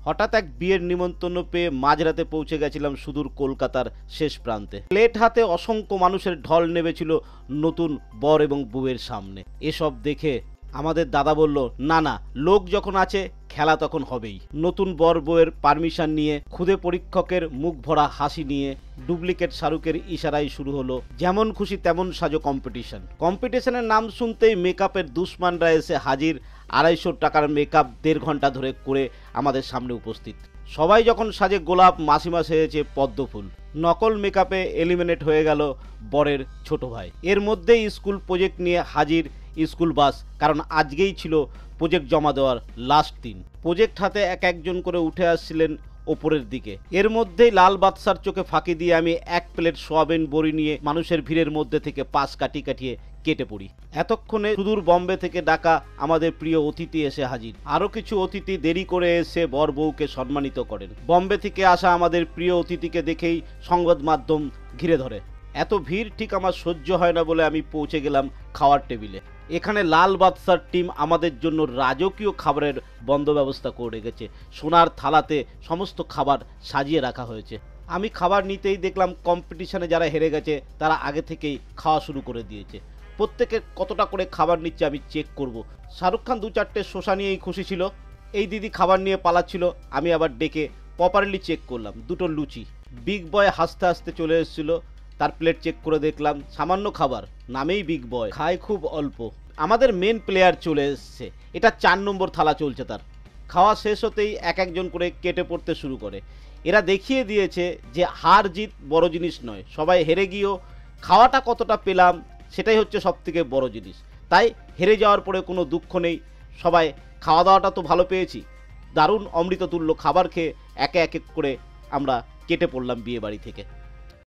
হঠাৎ এক বিয়ের নিমন্ত্রণ পেয়ে মাঝরাতে পৌঁছে গেছিলাম সুদূর কলকাতার শেষ প্রান্তে। প্লেট হাতে অসংখ্য মানুষের ঢল নেমেছিল নতুন বর এবং বউয়ের সামনে। এসব দেখে আমাদের দাদা বলল, না না, লোক যখন আছে খেলা তখন হবেই। নতুন বর বউয়ের পারমিশন নিয়ে খুদে পরীক্ষকের মুখ ভরা হাসি নিয়ে ডুপ্লিকেট শাহরুখের ইশারায় শুরু হলো যেমন খুশি তেমন সাজো কম্পিটিশন। কম্পিটিশনের নাম শুনতেই মেকআপের দুশ্মনরা এসে হাজির। 250 টাকার মেকআপ 1.5 ঘন্টা ধরে করে আমাদের সামনে উপস্থিত। সবাই যখন সাজে গোলাপ, মাসিমা সেজেছে পদ্মফুল। নকল মেকআপে এলিমিনেট হয়ে গেল বরের ছোট ভাই। এর মধ্যেই স্কুল প্রজেক্ট নিয়ে হাজির স্কুল বাস, কারণ আজকেই ছিল প্রজেক্ট জমা দেওয়ার লাস্ট দিন। প্রজেক্ট হাতে এক একজন করে উঠে আসছিলেন ওপরের দিকে। এর মধ্যেই লাল বাদশার চোখে ফাঁকি দিয়ে আমি 1 প্লেট সোয়াবিন বড়ি নিয়ে মানুষের ভিড়ের মধ্যে থেকে পাশ কাটিয়ে কেটে পড়ি। এতক্ষণে সুদূর বম্বে থেকে ডাকা আমাদের প্রিয় অতিথি এসে হাজির। আরও কিছু অতিথি দেরি করে এসে বর বউকে সম্মানিত করেন। বম্বে থেকে আসা আমাদের প্রিয় অতিথিকে দেখেই সংবাদ মাধ্যম ঘিরে ধরে। এত ভিড় ঠিক আমার সহ্য হয় না বলে আমি পৌঁছে গেলাম খাওয়ার টেবিলে। এখানে লাল বাদশার টিম আমাদের জন্য রাজকীয় খাবারের বন্দোবস্ত করে রেখেছে। সোনার থালাতে সমস্ত খাবার সাজিয়ে রাখা হয়েছে। আমি খাবার নিতেই দেখলাম কম্পিটিশনে যারা হেরে গেছে তারা আগে থেকেই খাওয়া শুরু করে দিয়েছে। প্রত্যেকে কতটা করে খাবার নিচ্ছে আমি চেক করব। শাহরুখ খান 2-4টে শসা নিয়েই খুশি ছিল। এই দিদি খাবার নিয়ে পালাচ্ছিল, আমি আবার ডেকে প্রপারলি চেক করলাম। 2টো লুচি। বিগ বয় হাসতে হাসতে চলে এসেছিল, তার প্লেট চেক করে দেখলাম সামান্য খাবার, নামেই বিগ বয়, খায় খুব অল্প। আমাদের মেন প্লেয়ার চলে এসছে, এটা 4 নম্বর থালা চলছে তার। খাওয়া শেষ হতেই এক একজন করে কেটে পড়তে শুরু করে। এরা দেখিয়ে দিয়েছে যে হার জিত বড় জিনিস নয়, সবাই হেরে গিয়েও খাওয়াটা কতটা পেলাম সেটাই হচ্ছে সবথেকে বড় জিনিস। তাই হেরে যাওয়ার পরে কোনো দুঃখ নেই, সবাই খাওয়া দাওয়াটা তো ভালো পেয়েছি। দারুণ অমৃততুল্য খাবার খেয়ে একে একে করে আমরা কেটে পড়লাম বিয়ে বাড়ি থেকে।